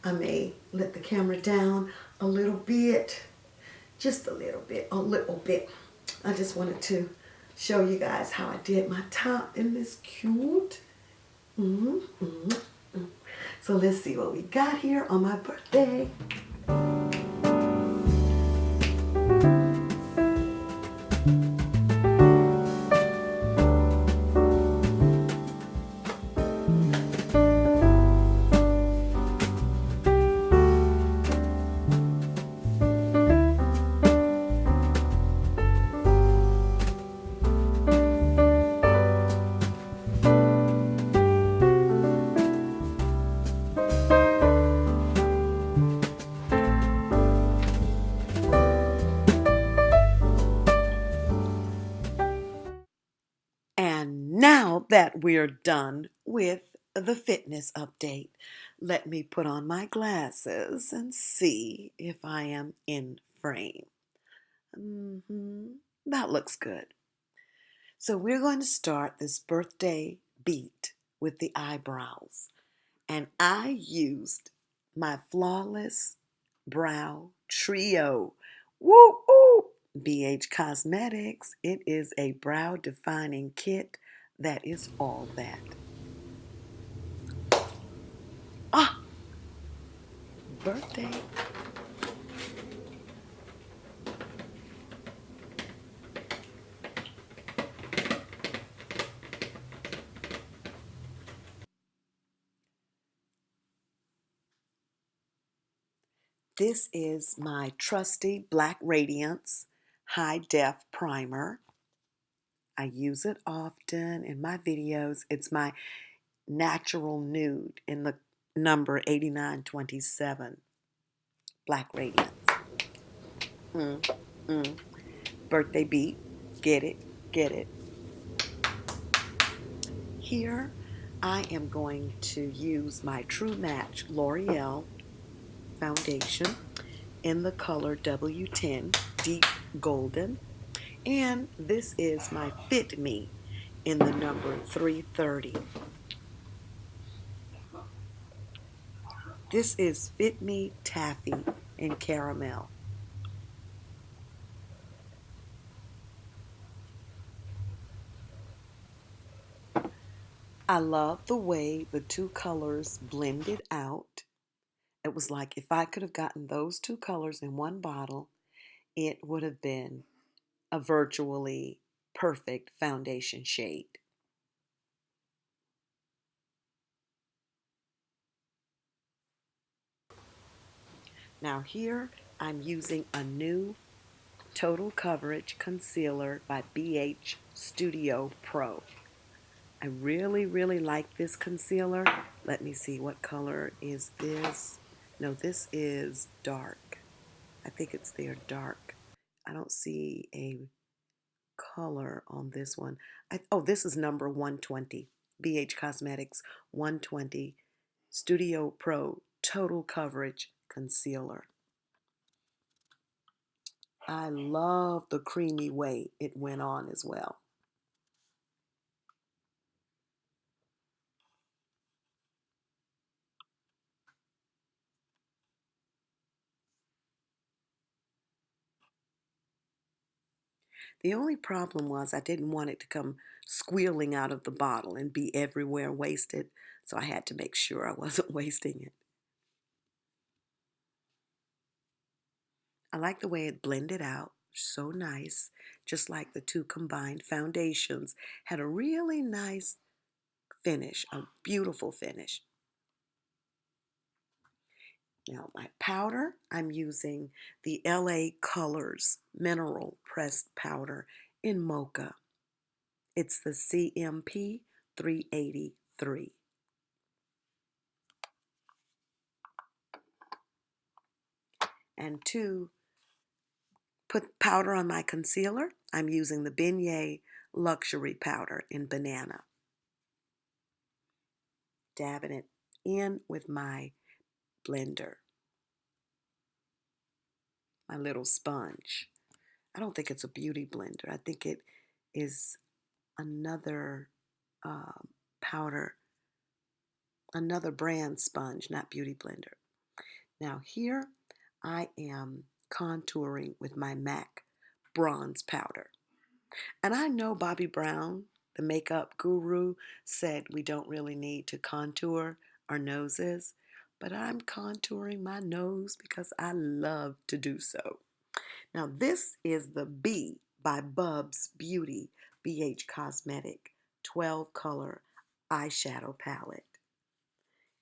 I may let the camera down a little bit, just a little bit, a little bit. I just wanted to show you guys how I did my top in this cute. Mm-hmm, mm-hmm, mm-hmm. So let's see what we got here on my birthday. And now that we're done with the fitness update, let me put on my glasses and see if I am in frame. That looks good. So we're going to start this birthday beat with the eyebrows. And I used my Flawless Brow Trio. Woo woo! BH Cosmetics. It is a brow defining kit that is all that. Ah, birthday. This is my trusty Black Radiance High Def Primer. I use it often in my videos. It's my natural nude in the number 8927 Black Radiance. Mm, mm. Birthday beat. Get it, get it. Here I am going to use my True Match L'Oreal foundation in the color W10 Deep Golden. And this is my Fit Me in the number 330. This is Fit Me Taffy in Caramel. I love the way the two colors blended out. It was like if I could have gotten those two colors in one bottle, it would have been a virtually perfect foundation shade. Now here I'm using a new Total Coverage Concealer by BH Studio Pro. I really, really like this concealer. Let me see, what color is this? No, this is dark. I think it's their dark. I don't see a color on this one. Oh, this is number 120. BH Cosmetics 120 Studio Pro Total Coverage Concealer. I love the creamy way it went on as well. The only problem was I didn't want it to come squealing out of the bottle and be everywhere wasted, so I had to make sure I wasn't wasting it. I like the way it blended out, so nice, just like the two combined foundations had a really nice finish, a beautiful finish. Now my powder, I'm using the LA Colors Mineral Pressed Powder in Mocha. It's the CMP 383. And to put powder on my concealer, I'm using the Beignet Luxury Powder in Banana. Dabbing it in with my blender, my little sponge. I don't think it's a beauty blender. I think it is another powder, another brand sponge, not beauty blender. Now here I am contouring with my MAC bronze powder. And I know Bobbi Brown, the makeup guru, said we don't really need to contour our noses, but I'm contouring my nose because I love to do so. Now this is the B by Bubs Beauty BH Cosmetic 12 color eyeshadow palette.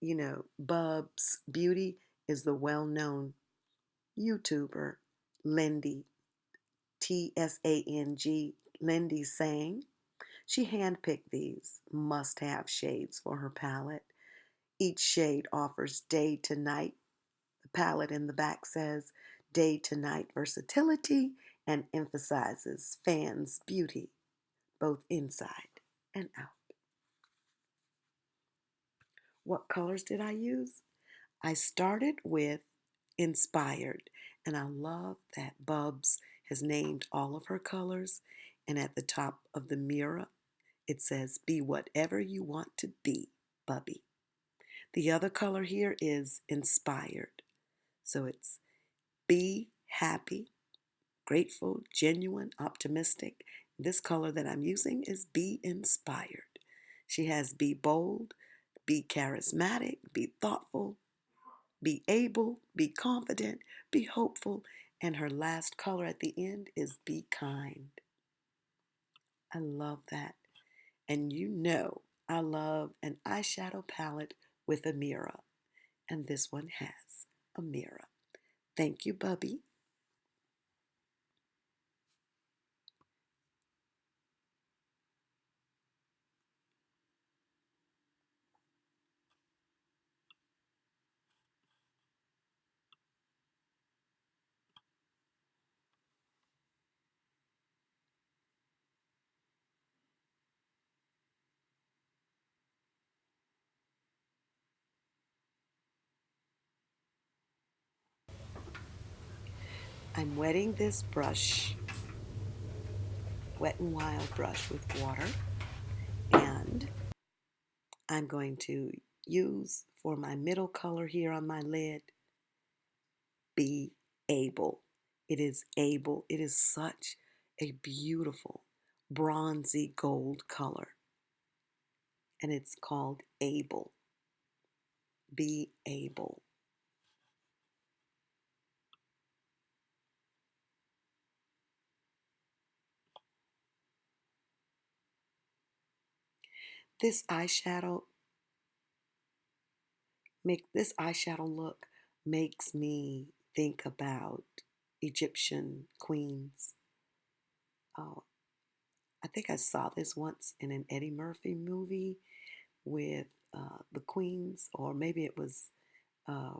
You know, Bubs Beauty is the well-known YouTuber Lindy, Tsang, Lindy Sang. She handpicked these must-have shades for her palette. Each shade offers day to night. The palette in the back says day to night versatility and emphasizes fans' beauty, both inside and out. What colors did I use? I started with Inspired, and I love that Bubs has named all of her colors, and at the top of the mirror it says, be whatever you want to be, Bubby. The other color here is Inspired. So it's be happy, grateful, genuine, optimistic. This color that I'm using is be inspired. She has be bold, be charismatic, be thoughtful, be able, be confident, be hopeful, and her last color at the end is be kind. I love that. And you know I love an eyeshadow palette with a mirror. And this one has a mirror. Thank you, Bubby. I'm wetting this brush, Wet n Wild brush with water, and I'm going to use for my middle color here on my lid, be able. It is able. It is such a beautiful bronzy gold color, and it's called able. Be able. This eyeshadow this eyeshadow look makes me think about Egyptian queens. Oh, I think I saw this once in an Eddie Murphy movie with the queens, or maybe it was a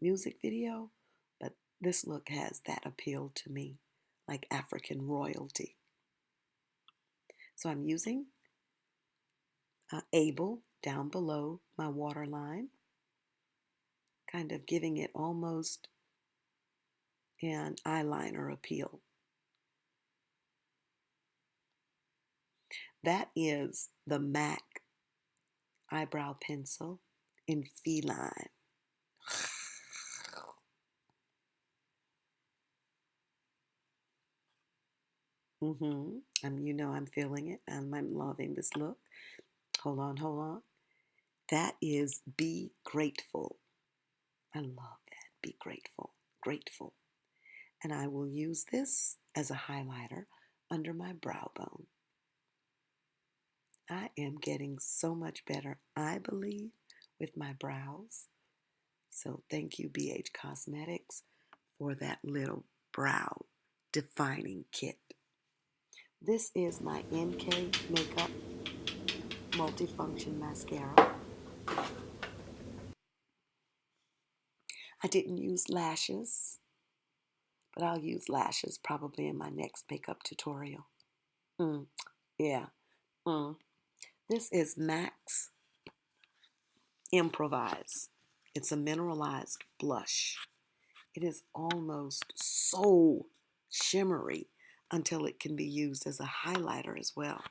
music video, but this look has that appeal to me, like African royalty. So I'm using Able down below my waterline, kind of giving it almost an eyeliner appeal. That is the MAC eyebrow pencil in feline. You know I'm feeling it, and I'm loving this look. Hold on, hold on. That is be grateful. I love that. Be grateful, grateful. And I will use this as a highlighter under my brow bone. I am getting so much better, I believe, with my brows. So thank you, BH Cosmetics, for that little brow defining kit. This is my NK Makeup Multifunction Mascara. I didn't use lashes, but I'll use lashes probably in my next makeup tutorial. Yeah. Mm. This is Max Improvise. It's a mineralized blush. It is almost so shimmery until it can be used as a highlighter as well.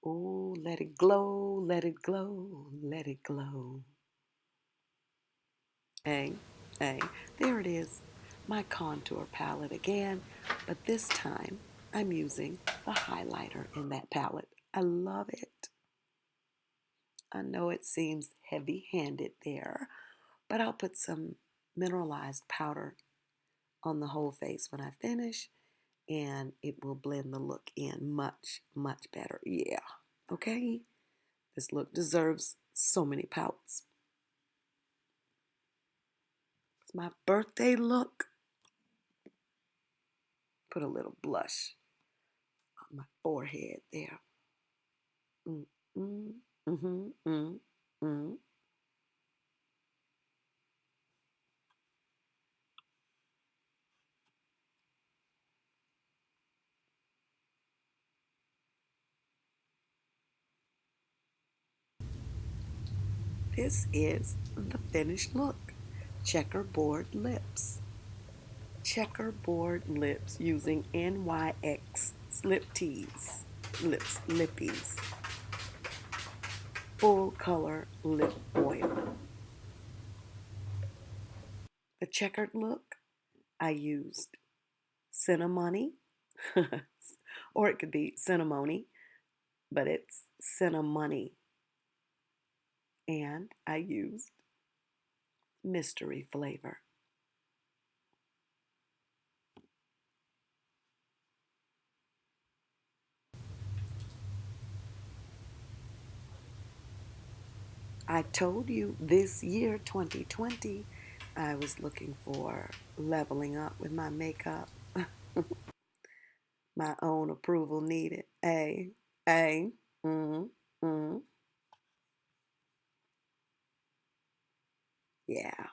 Oh, let it glow, let it glow, let it glow. Hey, hey, there it is. My contour palette again, but this time I'm using the highlighter in that palette. I love it. I know it seems heavy-handed there, but I'll put some mineralized powder on the whole face when I finish, and it will blend the look in much, much better. Yeah, okay? This look deserves so many pouts. It's my birthday look. Put a little blush on my forehead there. Mm, mm, mm-hmm, mm, mm. This is the finished look. Checkerboard lips. Checkerboard lips using NYX slip tees. Lips, lippies. Full color lip oil. The checkered look, I used cinnamony, or it could be cinnamony, but it's cinnamony. And I used mystery flavor. I told you this year, 2020, I was looking for leveling up with my makeup. My own approval needed. A, mm, mm. Yeah.